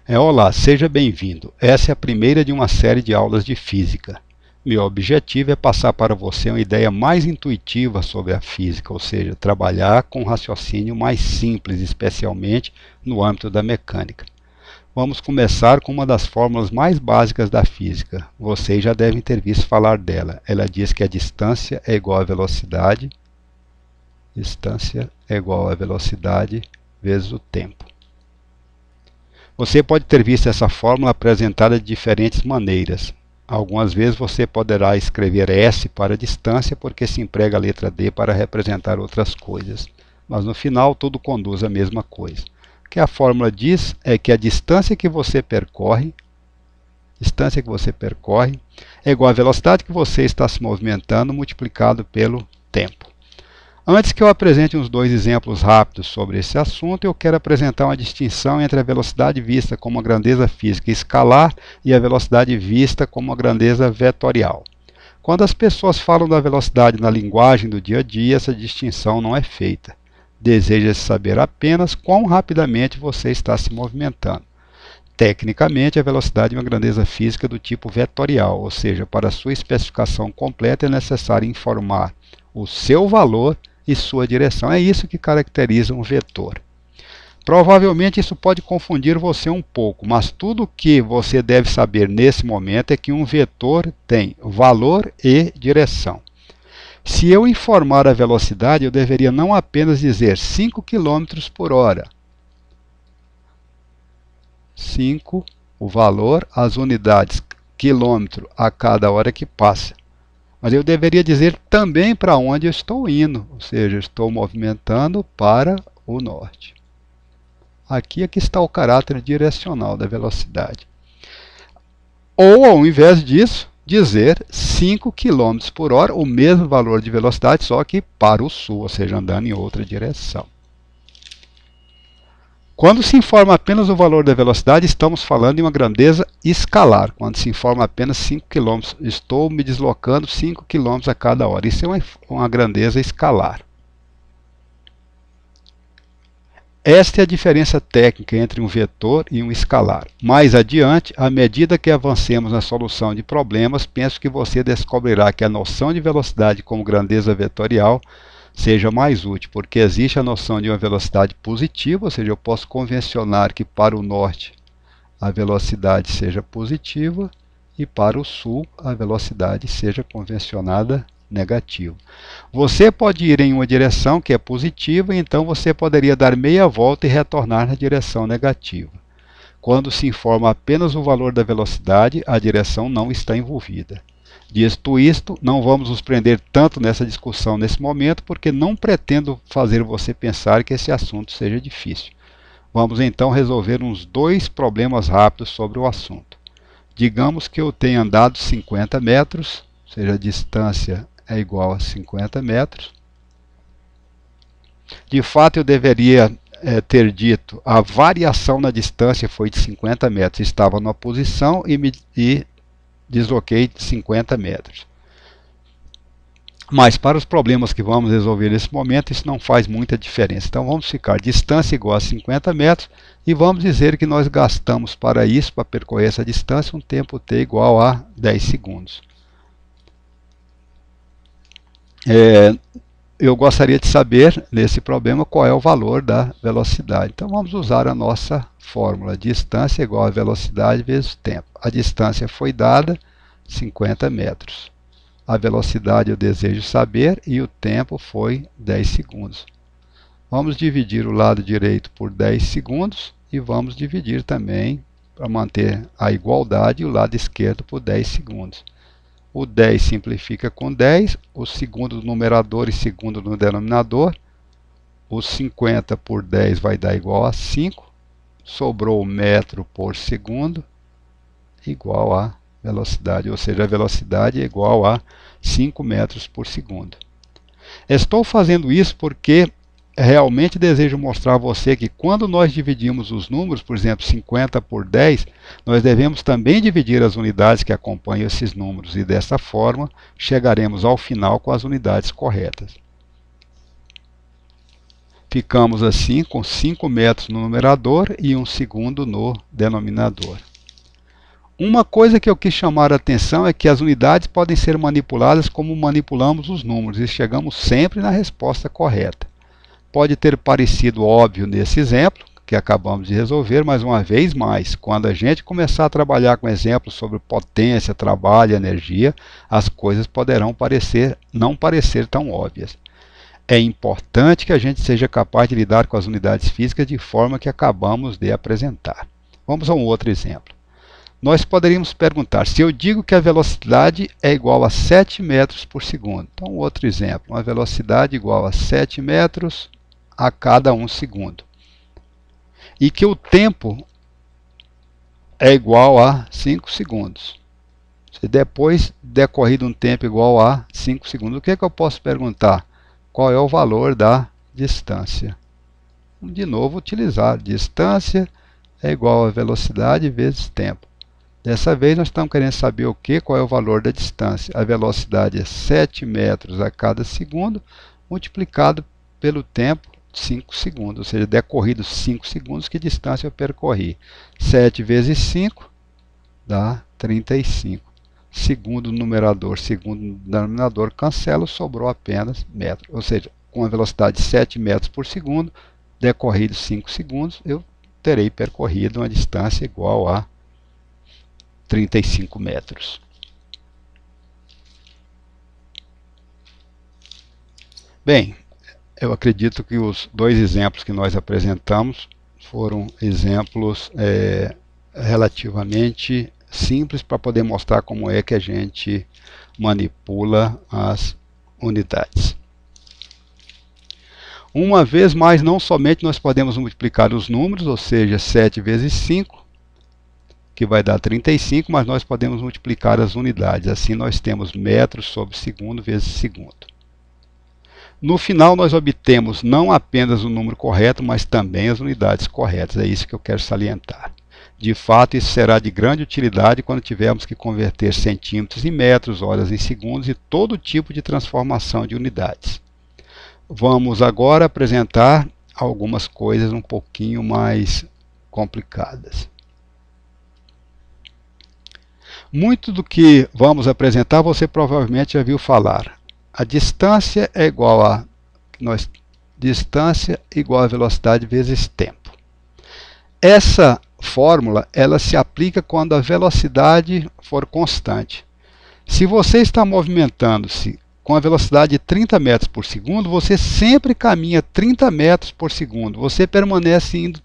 Olá, seja bem-vindo. Essa é a primeira de uma série de aulas de física. Meu objetivo é passar para você uma ideia mais intuitiva sobre a física, ou seja, trabalhar com um raciocínio mais simples, especialmente no âmbito da mecânica. Vamos começar com uma das fórmulas mais básicas da física. Vocês já devem ter visto falar dela. Ela diz que a distância é igual à velocidade. Distância é igual à velocidade vezes o tempo. Você pode ter visto essa fórmula apresentada de diferentes maneiras. Algumas vezes você poderá escrever S para distância porque se emprega a letra D para representar outras coisas. Mas no final tudo conduz à mesma coisa. O que a fórmula diz é que a distância que você percorre é igual à velocidade que você está se movimentando multiplicado pelo tempo. Antes que eu apresente uns dois exemplos rápidos sobre esse assunto, eu quero apresentar uma distinção entre a velocidade vista como uma grandeza física escalar e a velocidade vista como uma grandeza vetorial. Quando as pessoas falam da velocidade na linguagem do dia a dia, essa distinção não é feita. Deseja-se saber apenas quão rapidamente você está se movimentando. Tecnicamente, a velocidade é uma grandeza física do tipo vetorial, ou seja, para sua especificação completa é necessário informar o seu valor e sua direção. É isso que caracteriza um vetor. Provavelmente isso pode confundir você um pouco, mas tudo o que você deve saber nesse momento é que um vetor tem valor e direção. Se eu informar a velocidade, eu deveria não apenas dizer 5 km por hora. 5, o valor, as unidades quilômetro a cada hora que passa. Mas eu deveria dizer também para onde eu estou indo, ou seja, eu estou movimentando para o norte. Aqui é que está o caráter direcional da velocidade. Ou, ao invés disso, dizer 5 km por hora, o mesmo valor de velocidade, só que para o sul, ou seja, andando em outra direção. Quando se informa apenas o valor da velocidade, estamos falando de uma grandeza escalar. Quando se informa apenas 5 km, estou me deslocando 5 km a cada hora. Isso é uma grandeza escalar. Esta é a diferença técnica entre um vetor e um escalar. Mais adiante, à medida que avancemos na solução de problemas, penso que você descobrirá que a noção de velocidade como grandeza vetorial seja mais útil, porque existe a noção de uma velocidade positiva, ou seja, eu posso convencionar que para o norte a velocidade seja positiva e para o sul a velocidade seja convencionada negativa. Você pode ir em uma direção que é positiva, então você poderia dar meia volta e retornar na direção negativa. Quando se informa apenas o valor da velocidade, a direção não está envolvida. Dito isto, não vamos nos prender tanto nessa discussão nesse momento, porque não pretendo fazer você pensar que esse assunto seja difícil. Vamos então resolver uns dois problemas rápidos sobre o assunto. Digamos que eu tenha andado 50 metros, ou seja, a distância é igual a 50 metros. De fato, eu deveria ter dito a variação na distância foi de 50 metros. Estava numa posição e desloquei de 50 metros. Mas para os problemas que vamos resolver nesse momento, isso não faz muita diferença. Então vamos ficar distância igual a 50 metros e vamos dizer que nós gastamos para isso, para percorrer essa distância, um tempo t igual a 10 segundos. Eu gostaria de saber, nesse problema, qual é o valor da velocidade. Então vamos usar a nossa fórmula. Distância igual a velocidade vezes tempo. A distância foi dada, 50 metros. A velocidade eu desejo saber e o tempo foi 10 segundos. Vamos dividir o lado direito por 10 segundos e vamos dividir também, para manter a igualdade, o lado esquerdo por 10 segundos. O 10 simplifica com 10, o segundo no numerador e segundo no denominador. O 50 por 10 vai dar igual a 5. Sobrou metro por segundo, igual a velocidade, ou seja, a velocidade é igual a 5 metros por segundo. Estou fazendo isso porque realmente desejo mostrar a você que quando nós dividimos os números, por exemplo, 50 por 10, nós devemos também dividir as unidades que acompanham esses números e dessa forma chegaremos ao final com as unidades corretas. Ficamos assim com 5 metros no numerador e 1 segundo no denominador. Uma coisa que eu quis chamar a atenção é que as unidades podem ser manipuladas como manipulamos os números e chegamos sempre na resposta correta. Pode ter parecido óbvio nesse exemplo que acabamos de resolver, mas uma vez mais, quando a gente começar a trabalhar com exemplos sobre potência, trabalho e energia, as coisas poderão não parecer tão óbvias. É importante que a gente seja capaz de lidar com as unidades físicas de forma que acabamos de apresentar. Vamos a um outro exemplo. Nós poderíamos perguntar, se eu digo que a velocidade é igual a 7 metros por segundo. Então, outro exemplo, uma velocidade igual a 7 metros a cada 1 segundo. E que o tempo é igual a 5 segundos. Se depois decorrido um tempo igual a 5 segundos, o que é que eu posso perguntar? Qual é o valor da distância? De novo, utilizar distância é igual a velocidade vezes tempo. Dessa vez nós estamos querendo saber o que? Qual é o valor da distância? A velocidade é 7 metros a cada segundo, multiplicado pelo tempo, 5 segundos. Ou seja, decorridos 5 segundos, que distância eu percorri? 7 vezes 5 dá 35. Segundo numerador, segundo denominador, cancela, sobrou apenas metro. Ou seja, com a velocidade de 7 metros por segundo, decorridos 5 segundos, eu terei percorrido uma distância igual a 35 metros. Bem, eu acredito que os dois exemplos que nós apresentamos foram exemplos relativamente simples para poder mostrar como é que a gente manipula as unidades. Uma vez mais, não somente nós podemos multiplicar os números, ou seja, 7 vezes 5, que vai dar 35, mas nós podemos multiplicar as unidades. Assim nós temos metros sobre segundo vezes segundo. No final nós obtemos não apenas o número correto, mas também as unidades corretas. É isso que eu quero salientar. De fato, isso será de grande utilidade quando tivermos que converter centímetros em metros, horas em segundos e todo tipo de transformação de unidades. Vamos agora apresentar algumas coisas um pouquinho mais complicadas. Muito do que vamos apresentar você provavelmente já viu falar. A distância é igual a distância igual a velocidade vezes tempo. Essa fórmula ela se aplica quando a velocidade for constante. Se você está movimentando-se com a velocidade de 30 metros por segundo, você sempre caminha 30 metros por segundo. Você permanece indo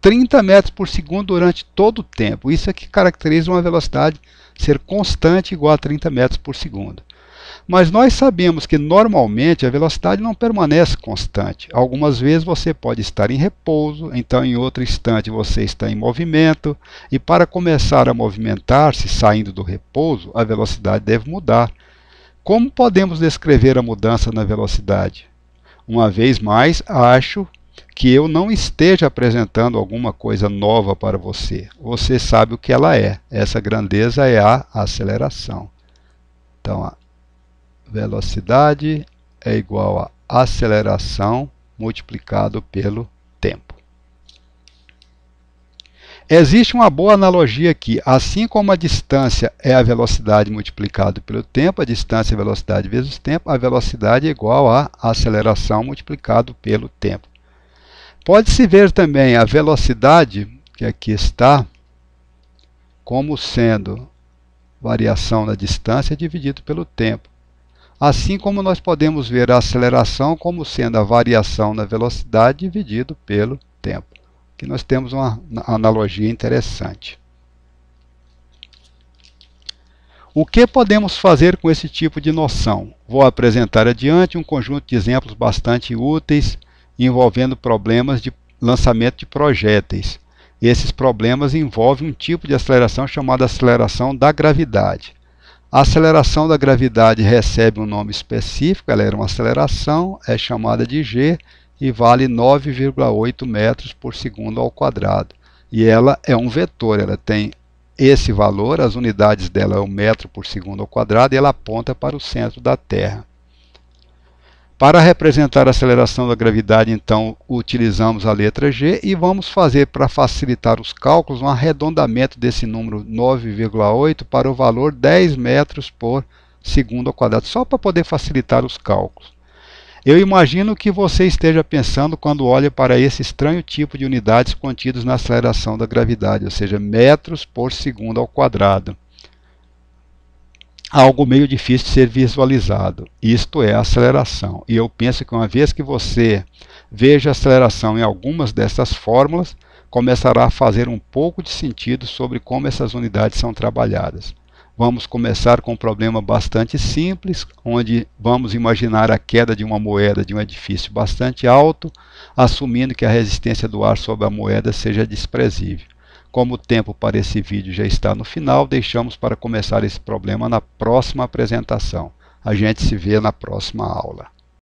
30 metros por segundo durante todo o tempo. Isso é que caracteriza uma velocidade ser constante igual a 30 metros por segundo. Mas nós sabemos que normalmente a velocidade não permanece constante. Algumas vezes você pode estar em repouso, então em outro instante você está em movimento, e para começar a movimentar-se saindo do repouso, a velocidade deve mudar. Como podemos descrever a mudança na velocidade? Uma vez mais, acho que eu não esteja apresentando alguma coisa nova para você. Você sabe o que ela é. Essa grandeza é a aceleração. Então, a velocidade é igual a aceleração multiplicado pelo tempo. Existe uma boa analogia aqui. Assim como a distância é a velocidade multiplicado pelo tempo, a distância é a velocidade vezes o tempo, a velocidade é igual a aceleração multiplicado pelo tempo. Pode-se ver também a velocidade, que aqui está, como sendo variação na distância dividido pelo tempo. Assim como nós podemos ver a aceleração como sendo a variação na velocidade dividido pelo tempo. Aqui nós temos uma analogia interessante. O que podemos fazer com esse tipo de noção? Vou apresentar adiante um conjunto de exemplos bastante úteis envolvendo problemas de lançamento de projéteis. Esses problemas envolvem um tipo de aceleração chamada aceleração da gravidade. A aceleração da gravidade recebe um nome específico, ela era uma aceleração, é chamada de g e vale 9,8 metros por segundo ao quadrado. E ela é um vetor, ela tem esse valor, as unidades dela é o metro por segundo ao quadrado e ela aponta para o centro da Terra. Para representar a aceleração da gravidade, então, utilizamos a letra G e vamos fazer, para facilitar os cálculos, um arredondamento desse número 9,8 para o valor 10 metros por segundo ao quadrado, só para poder facilitar os cálculos. Eu imagino que você esteja pensando quando olha para esse estranho tipo de unidades contidos na aceleração da gravidade, ou seja, metros por segundo ao quadrado. Algo meio difícil de ser visualizado. Isto é a aceleração. E eu penso que uma vez que você veja a aceleração em algumas dessas fórmulas, começará a fazer um pouco de sentido sobre como essas unidades são trabalhadas. Vamos começar com um problema bastante simples, onde vamos imaginar a queda de uma moeda de um edifício bastante alto, assumindo que a resistência do ar sobre a moeda seja desprezível. Como o tempo para esse vídeo já está no final, deixamos para começar esse problema na próxima apresentação. A gente se vê na próxima aula.